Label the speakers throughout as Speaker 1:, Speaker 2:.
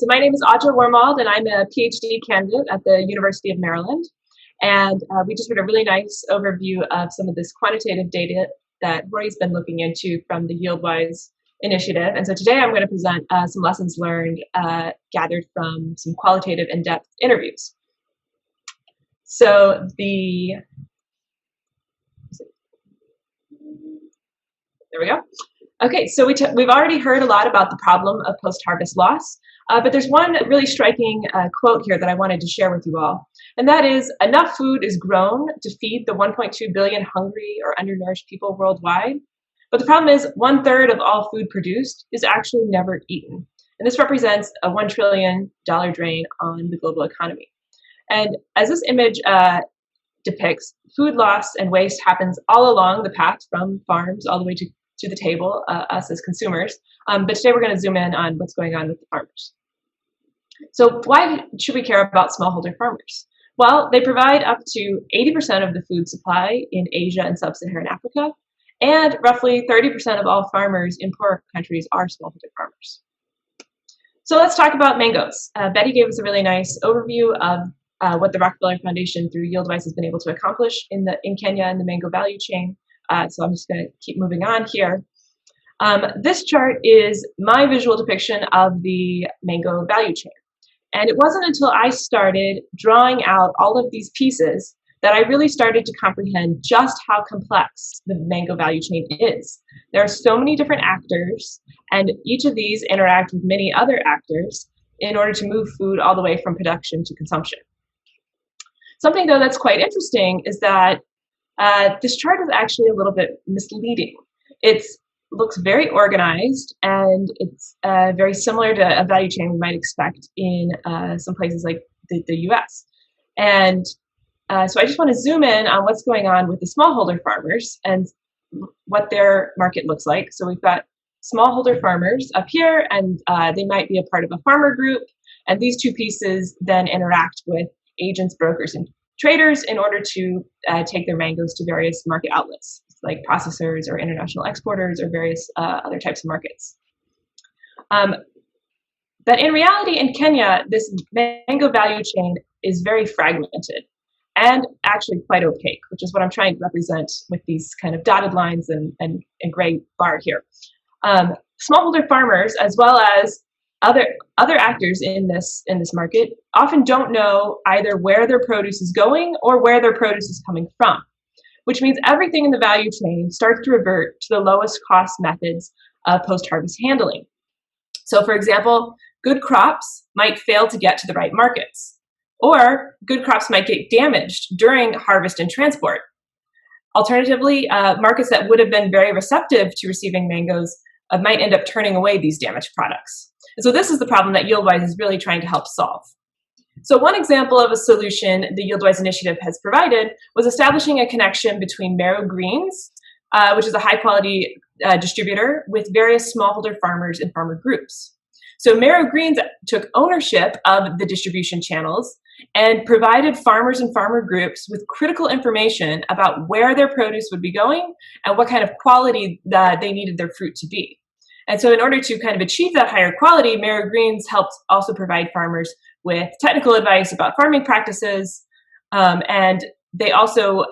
Speaker 1: So my name is Audra Wormald, and I'm a PhD candidate at the University of Maryland. And we just heard a really nice overview of some of this quantitative data that Rory's been looking into from the YieldWise initiative. And so today I'm going to present some lessons learned gathered from some qualitative in-depth interviews. So there we go. Okay, so we've already heard a lot about the problem of post-harvest loss, but there's one really striking quote here that I wanted to share with you all, and that is, enough food is grown to feed the 1.2 billion hungry or undernourished people worldwide, but the problem is 1/3 of all food produced is actually never eaten, and this represents a $1 trillion drain on the global economy. And as this image depicts, food loss and waste happens all along the path from farms all the way to the table, us as consumers. But today we're going to zoom in on what's going on with the farmers. So why should we care about smallholder farmers? Well, they provide up to 80% of the food supply in Asia and sub-Saharan Africa, and roughly 30% of all farmers in poorer countries are smallholder farmers. So let's talk about mangoes. Betty gave us a really nice overview of what the Rockefeller Foundation through YieldWise has been able to accomplish in Kenya and the mango value chain. So I'm just going to keep moving on here. This chart is my visual depiction of the mango value chain. And it wasn't until I started drawing out all of these pieces that I really started to comprehend just how complex the mango value chain is. There are so many different actors, and each of these interact with many other actors in order to move food all the way from production to consumption. Something, though, that's quite interesting is that this chart is actually a little bit misleading. It looks very organized, and it's very similar to a value chain we might expect in some places like the US. And so I just want to zoom in on what's going on with the smallholder farmers and what their market looks like. So we've got smallholder farmers up here, and they might be a part of a farmer group. And these two pieces then interact with agents, brokers, and traders in order to take their mangoes to various market outlets, like processors or international exporters or various other types of markets. But in reality, in Kenya, this mango value chain is very fragmented and actually quite opaque, which is what I'm trying to represent with these kind of dotted lines and gray bar here. Smallholder farmers, as well as other actors in this market, often don't know either where their produce is going or where their produce is coming from, which means everything in the value chain starts to revert to the lowest cost methods of post-harvest handling. So for example, good crops might fail to get to the right markets, or good crops might get damaged during harvest and transport. Alternatively, markets that would have been very receptive to receiving mangoes might end up turning away these damaged products. And so this is the problem that YieldWise is really trying to help solve. So one example of a solution the YieldWise initiative has provided was establishing a connection between Marrow Greens, which is a high-quality distributor, with various smallholder farmers and farmer groups. So Marrow Greens took ownership of the distribution channels and provided farmers and farmer groups with critical information about where their produce would be going and what kind of quality that they needed their fruit to be. And so in order to kind of achieve that higher quality, Marrow Greens helped also provide farmers with technical advice about farming practices, and they also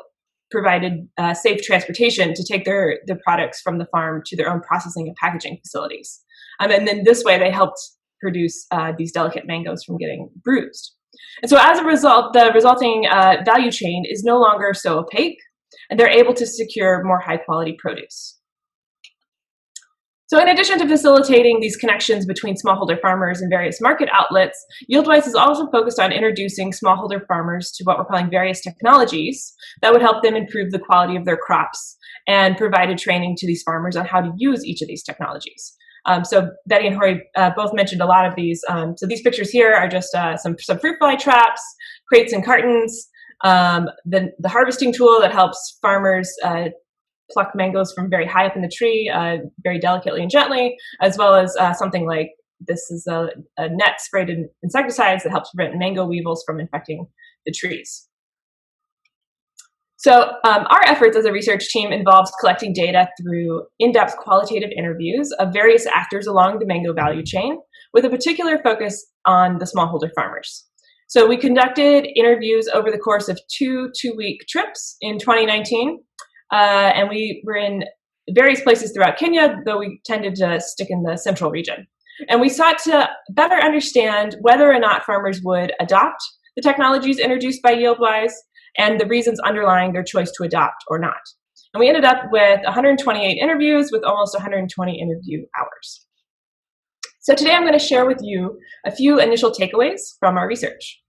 Speaker 1: provided safe transportation to take their products from the farm to their own processing and packaging facilities. And then this way they helped produce these delicate mangoes from getting bruised. And so as a result, the resulting value chain is no longer so opaque, and they're able to secure more high quality produce. So in addition to facilitating these connections between smallholder farmers and various market outlets, YieldWise is also focused on introducing smallholder farmers to what we're calling various technologies that would help them improve the quality of their crops and provided training to these farmers on how to use each of these technologies. So Betty and Rory both mentioned a lot of these. So these pictures here are just some fruit fly traps, crates and cartons, the harvesting tool that helps farmers pluck mangoes from very high up in the tree, very delicately and gently, as well as something like this is a net sprayed in insecticides that helps prevent mango weevils from infecting the trees. So our efforts as a research team involves collecting data through in-depth qualitative interviews of various actors along the mango value chain, with a particular focus on the smallholder farmers. So we conducted interviews over the course of two-week trips in 2019, and we were in various places throughout Kenya, though we tended to stick in the central region. And we sought to better understand whether or not farmers would adopt the technologies introduced by YieldWise and the reasons underlying their choice to adopt or not. And we ended up with 128 interviews with almost 120 interview hours. So today I'm going to share with you a few initial takeaways from our research.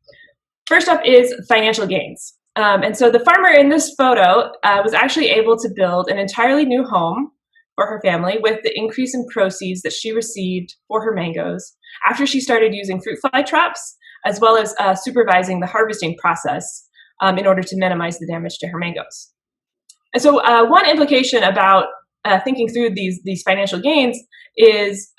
Speaker 1: First up is financial gains. And so the farmer in this photo was actually able to build an entirely new home for her family with the increase in proceeds that she received for her mangoes after she started using fruit fly traps, as well as supervising the harvesting process in order to minimize the damage to her mangoes. And so one implication about thinking through these financial gains is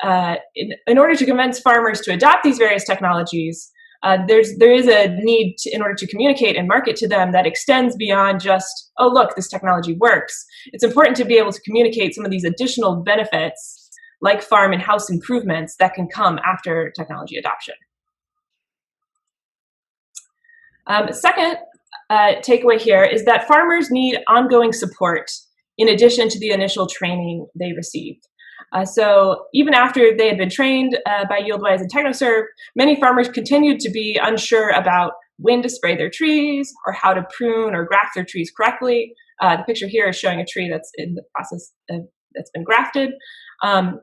Speaker 1: in order to convince farmers to adopt these various technologies, there is a need in order to communicate and market to them that extends beyond just, oh, look, this technology works. It's important to be able to communicate some of these additional benefits, like farm and house improvements, that can come after technology adoption. Second takeaway here is that farmers need ongoing support in addition to the initial training they received. So even after they had been trained by YieldWise and TechnoServe, many farmers continued to be unsure about when to spray their trees or how to prune or graft their trees correctly. The picture here is showing a tree that's in the process that's been grafted. And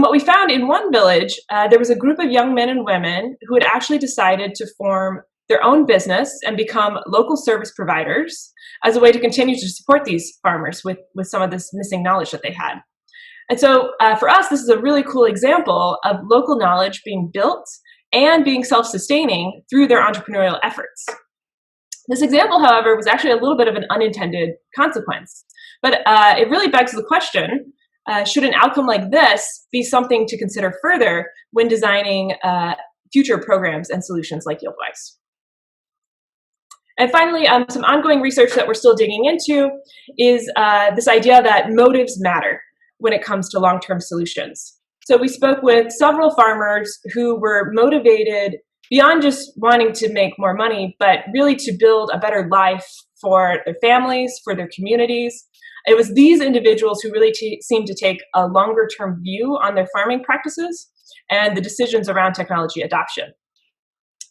Speaker 1: what we found in one village, there was a group of young men and women who had actually decided to form their own business and become local service providers as a way to continue to support these farmers with some of this missing knowledge that they had. And so for us, this is a really cool example of local knowledge being built and being self-sustaining through their entrepreneurial efforts. This example, however, was actually a little bit of an unintended consequence, but it really begs the question, should an outcome like this be something to consider further when designing future programs and solutions like YieldWise? And finally, some ongoing research that we're still digging into is this idea that motives matter when it comes to long-term solutions. So we spoke with several farmers who were motivated beyond just wanting to make more money, but really to build a better life for their families, for their communities. It was these individuals who really seemed to take a longer-term view on their farming practices and the decisions around technology adoption.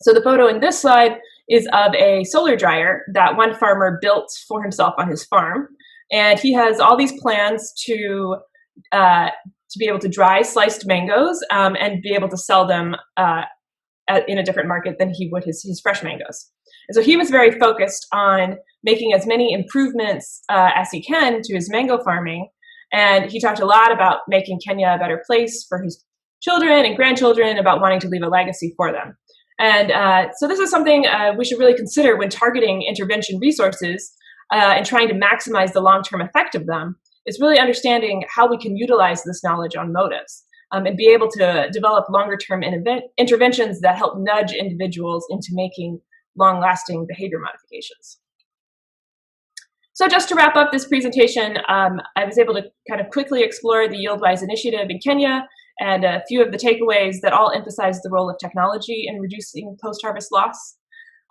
Speaker 1: So the photo in this slide is of a solar dryer that one farmer built for himself on his farm. And he has all these plans to be able to dry sliced mangoes and be able to sell them in a different market than he would his fresh mangoes. And so he was very focused on making as many improvements as he can to his mango farming. And he talked a lot about making Kenya a better place for his children and grandchildren, about wanting to leave a legacy for them. And so this is something we should really consider when targeting intervention resources and trying to maximize the long-term effect of them. Is really understanding how we can utilize this knowledge on motives and be able to develop longer-term interventions that help nudge individuals into making long-lasting behavior modifications. So just to wrap up this presentation, I was able to kind of quickly explore the YieldWise initiative in Kenya and a few of the takeaways that all emphasize the role of technology in reducing post-harvest loss.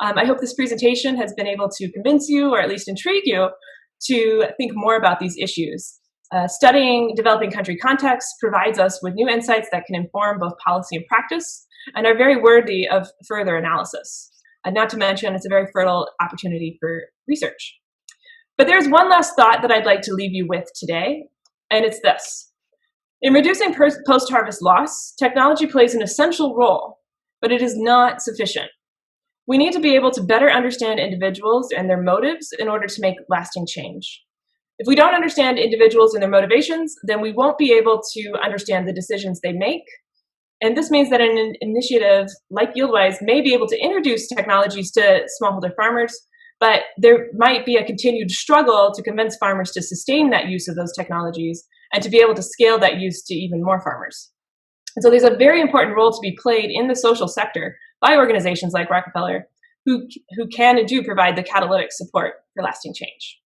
Speaker 1: I hope this presentation has been able to convince you, or at least intrigue you, to think more about these issues. Studying developing country contexts provides us with new insights that can inform both policy and practice and are very worthy of further analysis. Not to mention, it's a very fertile opportunity for research. But there's one last thought that I'd like to leave you with today, and it's this. In reducing post-harvest loss, technology plays an essential role, but it is not sufficient. We need to be able to better understand individuals and their motives in order to make lasting change. If we don't understand individuals and their motivations, then we won't be able to understand the decisions they make. And this means that an initiative like YieldWise may be able to introduce technologies to smallholder farmers, but there might be a continued struggle to convince farmers to sustain that use of those technologies and to be able to scale that use to even more farmers. And so there's a very important role to be played in the social sector by organizations like Rockefeller, who can and do provide the catalytic support for lasting change.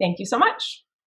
Speaker 1: Thank you so much.